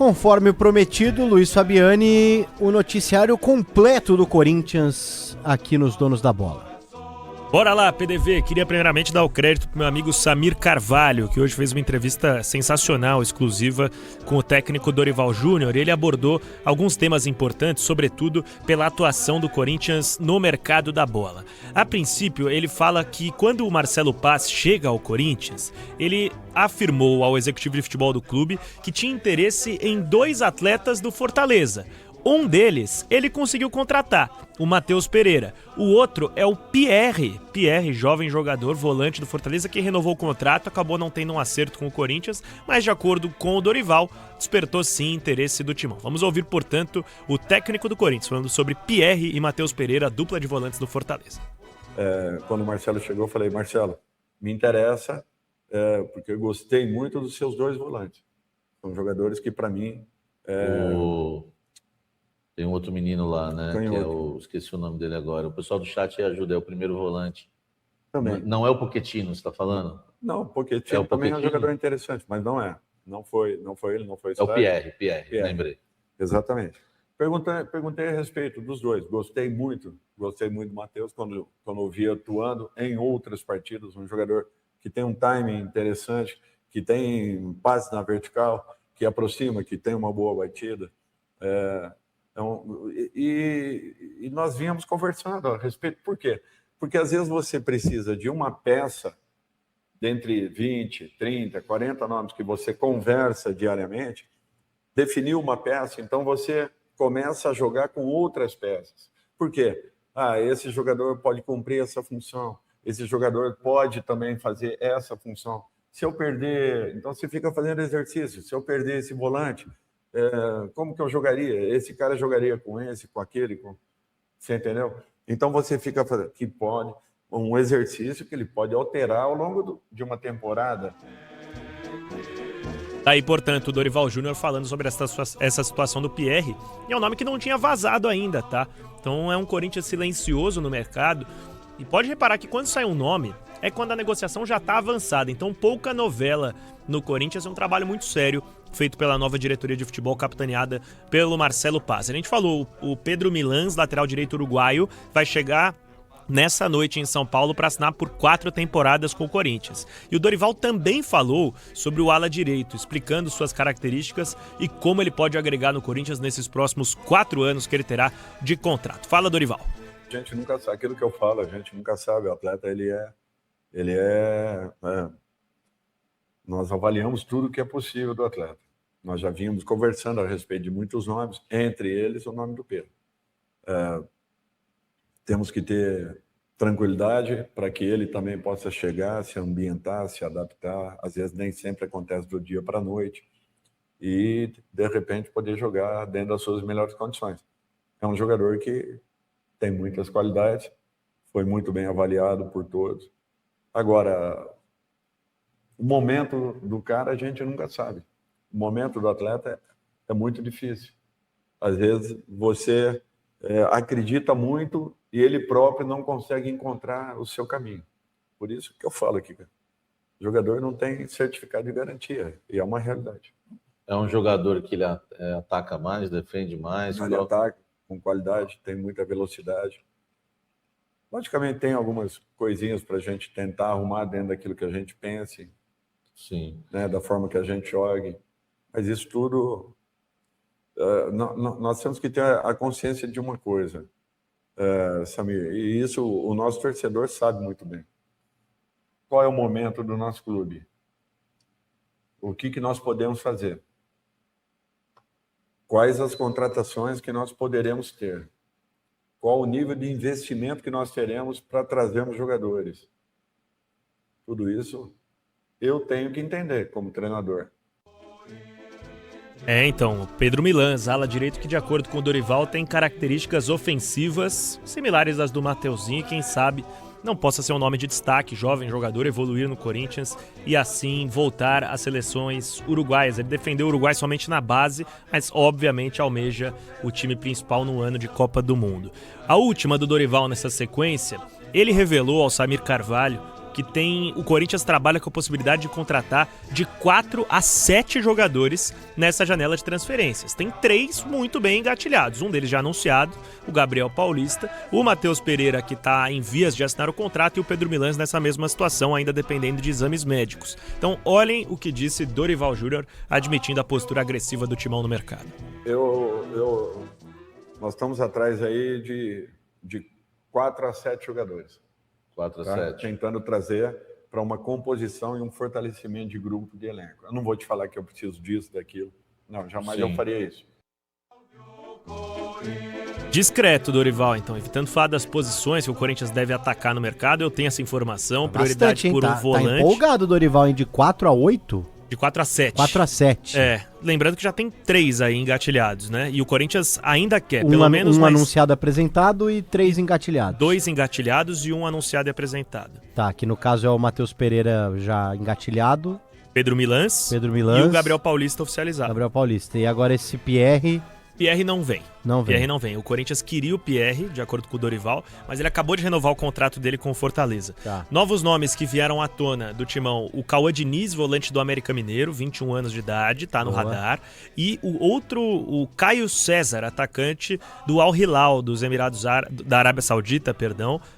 conforme o prometido, Luiz Fabiani, o noticiário completo do Corinthians aqui nos Donos da Bola. Bora lá, PDV. Queria primeiramente dar o crédito pro meu amigo Samir Carvalho, que hoje fez uma entrevista sensacional, exclusiva, com o técnico Dorival Júnior. Ele abordou alguns temas importantes, sobretudo pela atuação do Corinthians no mercado da bola. A princípio, ele fala que quando o Marcelo Paz chega ao Corinthians, ele afirmou ao executivo de futebol do clube que tinha interesse em 2 atletas do Fortaleza. Um deles, ele conseguiu contratar, o Matheus Pereira. O outro é o Pierre, jovem jogador, volante do Fortaleza, que renovou o contrato, acabou não tendo um acerto com o Corinthians, mas de acordo com o Dorival, despertou sim interesse do timão. Vamos ouvir, portanto, o técnico do Corinthians, falando sobre Pierre e Matheus Pereira, a dupla de volantes do Fortaleza. Quando o Marcelo chegou, eu falei, Marcelo, me interessa, porque eu gostei muito dos seus 2 volantes. São jogadores que, para mim... Tem um outro menino lá, né? Esqueci o nome dele agora. O pessoal do chat ajuda, é o primeiro volante. Também. Não é o Pochettino, você está falando? Não, o Pochettino também é um jogador interessante, mas não é. Não foi ele, não foi o É o Pierre, lembrei. Exatamente. Perguntei a respeito dos 2. Gostei muito do Matheus quando eu vi atuando em outras partidas. Um jogador que tem um timing interessante, que tem passe na vertical, que aproxima, que tem uma boa batida. E nós vínhamos conversando a respeito. Por quê? Porque às vezes você precisa de uma peça dentre 20, 30, 40 nomes que você conversa diariamente, definiu uma peça, então você começa a jogar com outras peças. Por quê? Esse jogador pode cumprir essa função, esse jogador pode também fazer essa função. Se eu perder, então você fica fazendo exercício. Se eu perder esse volante, como que eu jogaria? Esse cara jogaria com esse, com aquele, você entendeu? Então você fica fazendo que pode um exercício que ele pode alterar ao longo de uma temporada. Aí, portanto, o Dorival Júnior falando sobre essa situação do Pierre, e é um nome que não tinha vazado ainda, tá? Então é um Corinthians silencioso no mercado, e pode reparar que quando sai um nome, é quando a negociação já está avançada, então pouca novela no Corinthians, é um trabalho muito sério, feito pela nova diretoria de futebol capitaneada pelo Marcelo Paz. A gente falou, o Pedro Milans, lateral direito uruguaio, vai chegar nessa noite em São Paulo para assinar por 4 temporadas com o Corinthians. E o Dorival também falou sobre o ala direito, explicando suas características e como ele pode agregar no Corinthians nesses próximos 4 anos que ele terá de contrato. Fala, Dorival. A gente nunca sabe, aquilo que eu falo, a gente nunca sabe. O atleta, nós avaliamos tudo que é possível do atleta. Nós já vínhamos conversando a respeito de muitos nomes, entre eles o nome do Pedro. Temos que ter tranquilidade para que ele também possa chegar, se ambientar, se adaptar. Às vezes nem sempre acontece do dia para a noite. E, de repente, poder jogar dentro das suas melhores condições. É um jogador que tem muitas qualidades, foi muito bem avaliado por todos. Agora, o momento do cara a gente nunca sabe. O momento do atleta é muito difícil. Às vezes você acredita muito e ele próprio não consegue encontrar o seu caminho. Por isso que eu falo aqui, cara. O jogador não tem certificado de garantia, e é uma realidade. É um jogador que ele ataca mais, defende mais? Ele ataca com qualidade, tem muita velocidade. Logicamente tem algumas coisinhas para a gente tentar arrumar dentro daquilo que a gente pense. Sim. Né, da forma que a gente jogue. Mas isso tudo... nós temos que ter a consciência de uma coisa, Samir, e isso o nosso torcedor sabe muito bem. Qual é o momento do nosso clube? O que nós podemos fazer? Quais as contratações que nós poderemos ter? Qual o nível de investimento que nós teremos para trazermos jogadores? Tudo isso eu tenho que entender como treinador. Então, o Pedro Milans, ala direito que, de acordo com o Dorival, tem características ofensivas similares às do Mateuzinho, e quem sabe não possa ser um nome de destaque, jovem jogador, evoluir no Corinthians e assim voltar às seleções uruguaias. Ele defendeu o Uruguai somente na base, mas obviamente almeja o time principal no ano de Copa do Mundo. A última do Dorival nessa sequência, ele revelou ao Samir Carvalho que o Corinthians trabalha com a possibilidade de contratar de 4 a 7 jogadores nessa janela de transferências. Tem 3 muito bem engatilhados, um deles já anunciado, o Gabriel Paulista, o Matheus Pereira, que está em vias de assinar o contrato, e o Pedro Milans nessa mesma situação, ainda dependendo de exames médicos. Então olhem o que disse Dorival Júnior, admitindo a postura agressiva do Timão no mercado. Nós estamos atrás aí de 4 a 7 jogadores. 4 a 7. Tentando trazer para uma composição e um fortalecimento de grupo, de elenco. Eu não vou te falar que eu preciso disso, daquilo. Não, jamais eu faria isso. Discreto, Dorival, então, evitando falar das posições que o Corinthians deve atacar no mercado. Eu tenho essa informação, prioridade por um volante. Tá empolgado, Dorival, hein? De 4 a 8? De 4 a 7. 4 a 7. Lembrando que já tem 3 aí engatilhados, né? E o Corinthians ainda quer, pelo menos mais... anunciado apresentado e 3 engatilhados. 2 engatilhados e 1 anunciado e apresentado. Tá, que no caso é o Matheus Pereira já engatilhado. Pedro Milans. E o Gabriel Paulista oficializado. Gabriel Paulista. E agora esse Pierre não vem. Pierre não vem. O Corinthians queria o Pierre, de acordo com o Dorival, mas ele acabou de renovar o contrato dele com o Fortaleza. Tá. Novos nomes que vieram à tona do Timão: o Cauã Diniz, volante do América Mineiro, 21 anos de idade, tá no radar. E o Caio César, atacante do Al Hilal, dos Emirados da Arábia Saudita,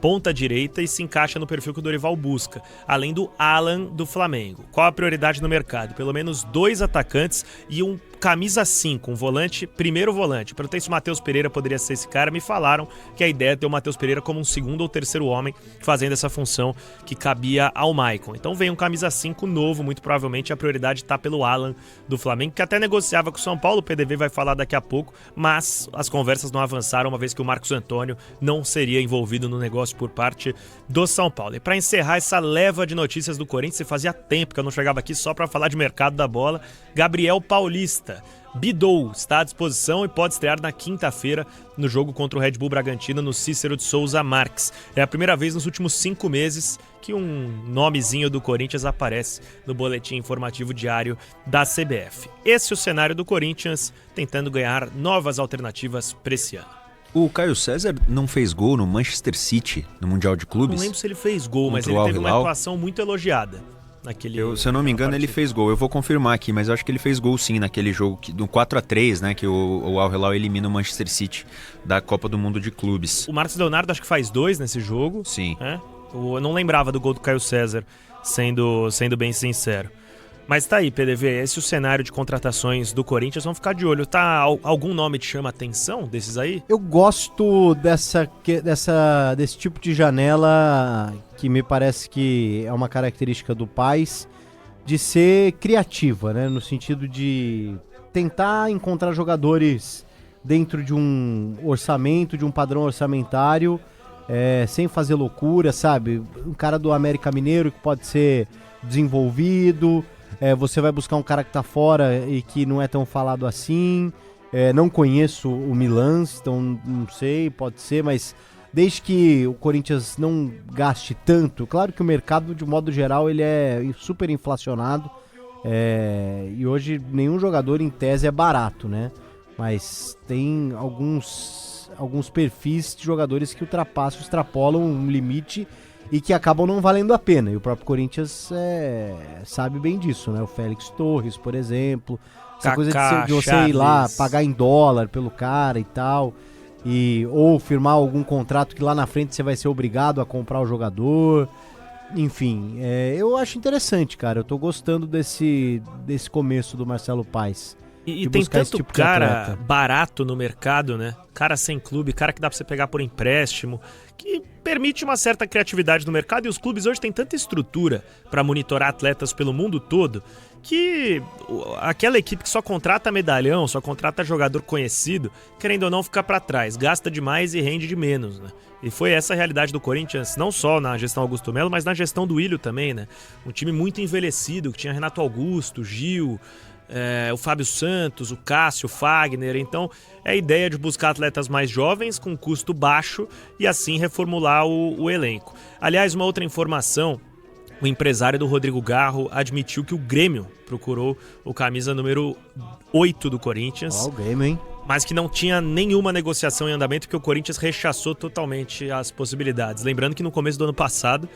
ponta direita, e se encaixa no perfil que o Dorival busca, além do Alan do Flamengo. Qual a prioridade no mercado? Pelo menos 2 atacantes e um camisa 5, um volante, primeiro volante. Perguntei se o Matheus Pereira poderia ser esse cara. Me falaram que a ideia é ter o Matheus Pereira como um segundo ou terceiro homem fazendo essa função que cabia ao Maicon. Então vem um camisa 5 novo, muito provavelmente a prioridade está pelo Alan do Flamengo, que até negociava com o São Paulo. O PDV vai falar daqui a pouco, mas as conversas não avançaram, uma vez que o Marcos Antônio não seria envolvido no negócio por parte do São Paulo. E para encerrar essa leva de notícias do Corinthians, fazia tempo que eu não chegava aqui só para falar de mercado da bola, Gabriel Paulista. Bidou está à disposição e pode estrear na quinta-feira no jogo contra o Red Bull Bragantino no Cícero de Souza Marques. É a primeira vez nos últimos 5 meses que um nomezinho do Corinthians aparece no boletim informativo diário da CBF. Esse é o cenário do Corinthians tentando ganhar novas alternativas para esse ano. O Caio César não fez gol no Manchester City, no Mundial de Clubes? Não lembro se ele fez gol, mas ele teve uma atuação muito elogiada. Se eu não me engano, ele fez gol. Eu vou confirmar aqui, mas eu acho que ele fez gol sim naquele jogo, no 4-3, né? Que o Al Hilal elimina o Manchester City da Copa do Mundo de Clubes. O Marcos Leonardo acho que faz 2 nesse jogo. Sim. Eu não lembrava do gol do Caio César, sendo bem sincero. Mas tá aí, PDV, esse é o cenário de contratações do Corinthians. Vamos ficar de olho. Tá, algum nome te chama a atenção desses aí? Eu gosto desse tipo de janela, que me parece que é uma característica do Paes, de ser criativa, né? No sentido de tentar encontrar jogadores dentro de um orçamento, de um padrão orçamentário, sem fazer loucura, sabe? Um cara do América Mineiro que pode ser desenvolvido... você vai buscar um cara que tá fora e que não é tão falado assim. Não conheço o Milans, então não sei, pode ser, mas desde que o Corinthians não gaste tanto, claro que o mercado, de modo geral, ele é super inflacionado, e hoje nenhum jogador, em tese, é barato, né? Mas tem alguns perfis de jogadores que extrapolam um limite e que acabam não valendo a pena. E o próprio Corinthians sabe bem disso, né? O Félix Torres, por exemplo. Essa coisa de você ir lá, pagar em dólar pelo cara e tal. Ou firmar algum contrato que lá na frente você vai ser obrigado a comprar o jogador. Enfim, eu acho interessante, cara. Eu tô gostando desse começo do Marcelo Paes. E tem tanto tipo cara barato no mercado, né? Cara sem clube, cara que dá pra você pegar por empréstimo, que permite uma certa criatividade no mercado. E os clubes hoje têm tanta estrutura para monitorar atletas pelo mundo todo, que aquela equipe que só contrata medalhão, só contrata jogador conhecido, querendo ou não, fica para trás, gasta demais e rende de menos, né? E foi essa a realidade do Corinthians, não só na gestão Augusto Melo, mas na gestão do Ilho também, né? Um time muito envelhecido, que tinha Renato Augusto, Gil, o Fábio Santos, o Cássio, o Fagner. Então é a ideia de buscar atletas mais jovens com custo baixo e assim reformular o elenco. Aliás, uma outra informação: o empresário do Rodrigo Garro admitiu que o Grêmio procurou o camisa número 8 do Corinthians. O Grêmio, hein? Mas que não tinha nenhuma negociação em andamento, porque o Corinthians rechaçou totalmente as possibilidades. Lembrando que no começo do ano passado,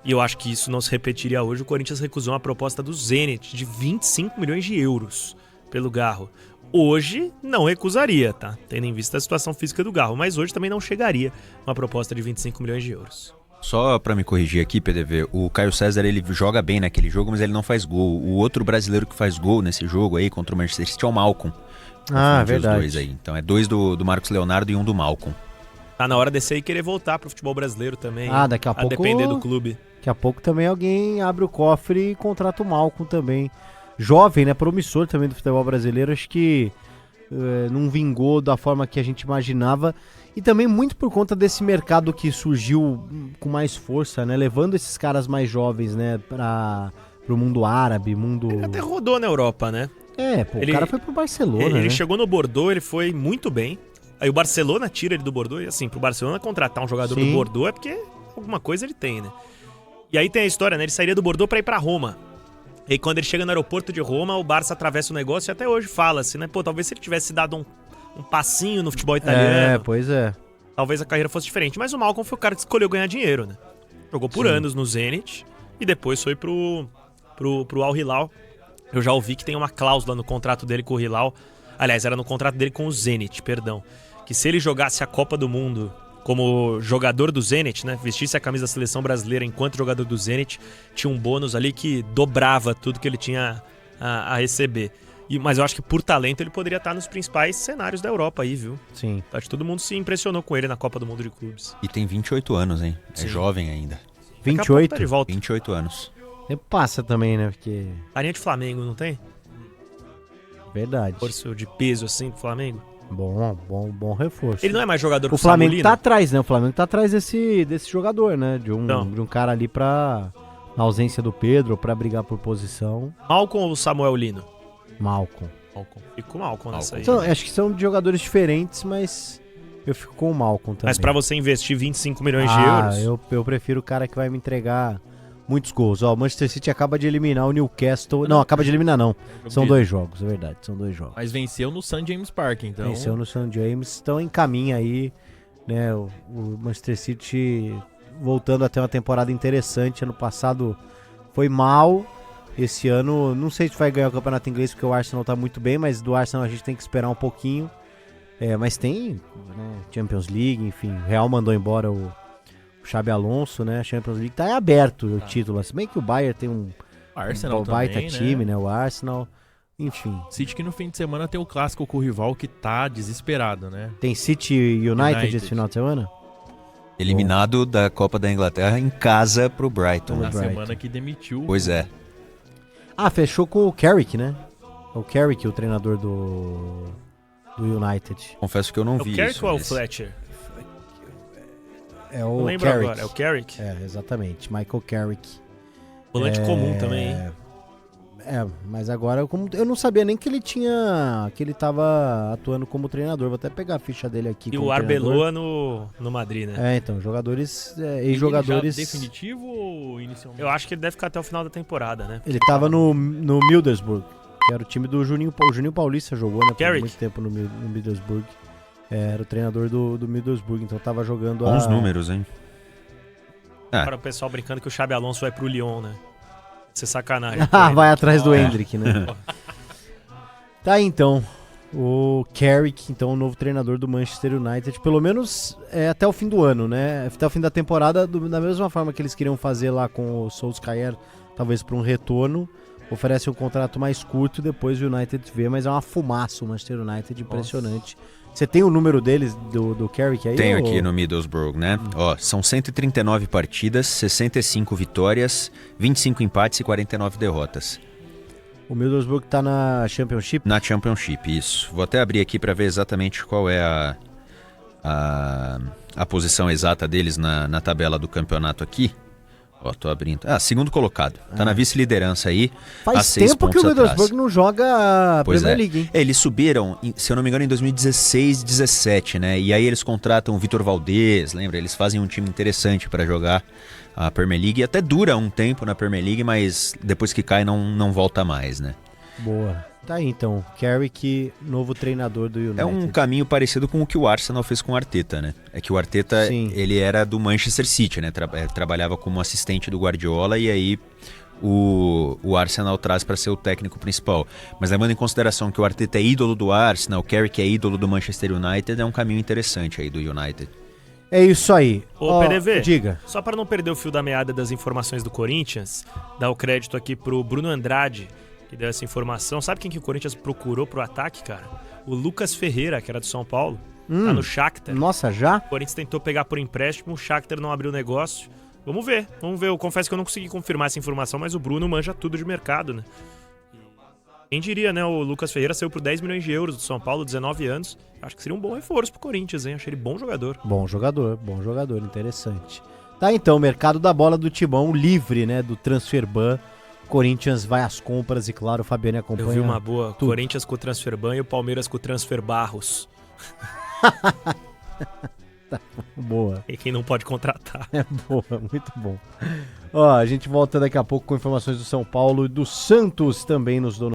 E eu acho que isso não se repetiria hoje. O Corinthians recusou uma proposta do Zenit de 25 milhões de euros pelo Garro. Hoje não recusaria, tá? Tendo em vista a situação física do Garro. Mas hoje também não chegaria uma proposta de 25 milhões de euros. Só pra me corrigir aqui, PDV, o Caio César ele joga bem naquele jogo, mas ele não faz gol. O outro brasileiro que faz gol nesse jogo aí contra o Manchester City é o Malcom. Verdade. Os dois aí. Então é 2 do Marcos Leonardo e 1 do Malcom. Tá na hora desse aí querer voltar pro futebol brasileiro também. Daqui a pouco... depender do clube. Daqui a pouco também alguém abre o cofre e contrata o Malcom também. Jovem, né? Promissor também do futebol brasileiro. Acho que não vingou da forma que a gente imaginava. E também muito por conta desse mercado que surgiu com mais força, né? Levando esses caras mais jovens, né? Pro mundo árabe, Ele até rodou na Europa, né? O cara foi pro Barcelona, Ele né? chegou no Bordeaux, ele foi muito bem. Aí o Barcelona tira ele do Bordeaux. E assim, pro Barcelona contratar um jogador do Bordeaux é porque alguma coisa ele tem, né? E aí tem a história, né? Ele sairia do Bordeaux pra ir pra Roma. E aí quando ele chega no aeroporto de Roma, o Barça atravessa o negócio e até hoje fala-se, né? Pô, talvez se ele tivesse dado um passinho no futebol italiano. Pois é. Talvez a carreira fosse diferente. Mas o Malcom foi o cara que escolheu ganhar dinheiro, né? Jogou por anos no Zenit e depois foi pro Al Hilal. Eu já ouvi que tem uma cláusula no contrato dele com o Hilal. Aliás, era no contrato dele com o Zenit, perdão. Que se ele jogasse a Copa do Mundo como jogador do Zenit, né? Vestisse a camisa da seleção brasileira enquanto jogador do Zenit, tinha um bônus ali que dobrava tudo que ele tinha a receber. Mas eu acho que por talento ele poderia estar nos principais cenários da Europa aí, viu? Sim. Acho que todo mundo se impressionou com ele na Copa do Mundo de Clubes. E tem 28 anos, hein? Sim. É jovem ainda. 28? Tá de volta. 28 anos. Passa também, né? Porque... Carinha de Flamengo, não tem? Verdade. Reforço de peso assim do Flamengo. Bom reforço. Ele não é mais jogador que o Flamengo Samulino? tá atrás, né? O Flamengo tá atrás desse jogador, né? De um cara ali na ausência do Pedro, pra brigar por posição. Malcom ou Samuel Lino? Malcom. Fico com o Malcom nessa aí. Então, acho que são de jogadores diferentes, mas eu fico com o Malcom também. Mas pra você investir 25 milhões de euros... Eu prefiro o cara que vai me entregar muitos gols. Ó, o Manchester City acaba de eliminar o Newcastle. Não, acaba de eliminar não. São 2 jogos, é verdade. São 2 jogos. Mas venceu no St. James Park, então... Venceu no St. James. Estão em caminho aí, né? O Manchester City voltando a ter uma temporada interessante. Ano passado foi mal. Esse ano, não sei se vai ganhar o campeonato inglês, porque o Arsenal tá muito bem, mas do Arsenal a gente tem que esperar um pouquinho. Mas tem, né, Champions League, enfim. O Real mandou embora o Xabi Alonso, né? A Champions League tá aberto o título. Se bem que o Bayern tem um Arsenal baita também, time, né? O Arsenal, enfim. City que no fim de semana tem o clássico com o rival que tá desesperado, né? Tem City e United esse final de semana? Eliminado da Copa da Inglaterra em casa pro Brighton. Na Brighton. semana que demitiu... Pois é. Fechou com o Carrick, né? O Carrick, o treinador do United. Confesso que eu não É vi o Carrick isso. ou é o mas- Fletcher? É Não o lembro Carrick. agora. É o Carrick? Exatamente. Michael Carrick. Volante comum também, hein? Mas agora eu não sabia nem que ele tava atuando como treinador. Vou até pegar a ficha dele aqui. E como o treinador. Arbeloa no Madrid, né? Então, jogadores, Ele ex-jogadores. já definitivo ou inicialmente? Eu acho que ele deve ficar até o final da temporada, né? Ele tava no Middlesbrough, que era o time do Juninho. O Juninho Paulista jogou, né? Por Carrick. muito tempo no Middlesbrough. Era o treinador do Middlesbrough, então tava jogando Bons números, hein? Agora o pessoal brincando que o Xabi Alonso vai pro Lyon, né? Isso é sacanagem. Vai atrás do Hendrick, né? Tá aí, então. O Carrick, então, o novo treinador do Manchester United, pelo menos até o fim do ano, né? Até o fim da temporada, da mesma forma que eles queriam fazer lá com o Solskjaer, talvez para um retorno, oferece um contrato mais curto e depois o United vê, mas é uma fumaça o Manchester United, impressionante. Você tem o número deles, do Carrick aí? Tenho aqui no Middlesbrough, né? Ó, são 139 partidas, 65 vitórias, 25 empates e 49 derrotas. O Middlesbrough tá na Championship? Na Championship, isso. Vou até abrir aqui para ver exatamente qual é a posição exata deles na tabela do campeonato aqui. Ó, tô abrindo. Segundo colocado. Tá na vice-liderança aí. Faz 6 tempo que o pontos Middlesbrough atrás. não joga a Pois Premier é. League, hein? Eles subiram, se eu não me engano, em 2016 e 2017, né? E aí eles contratam o Vitor Valdez, lembra? Eles fazem um time interessante para jogar a Premier League. E até dura um tempo na Premier League, mas depois que cai não volta mais, né? Boa. Tá aí então, Carrick, novo treinador do United. É um caminho parecido com o que o Arsenal fez com o Arteta, né? É que o Arteta, Sim. ele era do Manchester City, né? Trabalhava como assistente do Guardiola e aí o Arsenal traz para ser o técnico principal. Mas levando em consideração que o Arteta é ídolo do Arsenal, o Carrick é ídolo do Manchester United, é um caminho interessante aí do United. É isso aí. Ô, PDV, diga. Só para não perder o fio da meada das informações do Corinthians, dar o crédito aqui pro Bruno Andrade, que deu essa informação. Sabe quem que o Corinthians procurou pro ataque, cara? O Lucas Ferreira, que era do São Paulo. Tá no Shakhtar. Nossa, já? O Corinthians tentou pegar por empréstimo, o Shakhtar não abriu negócio. Vamos ver. Eu confesso que eu não consegui confirmar essa informação, mas o Bruno manja tudo de mercado, né? Quem diria, né? O Lucas Ferreira saiu por 10 milhões de euros do São Paulo, 19 anos. Acho que seria um bom reforço pro Corinthians, hein? Achei ele bom jogador. Bom jogador, interessante. Tá então, mercado da bola do Timão livre, né? Do Transferban. Corinthians vai às compras e, claro, o Fabiano acompanha. Eu vi uma boa. tudo. Corinthians com o Transferban e o Palmeiras com o Transfer Barros. Boa. E quem não pode contratar. É boa, muito bom. Ó, a gente volta daqui a pouco com informações do São Paulo e do Santos também nos donos.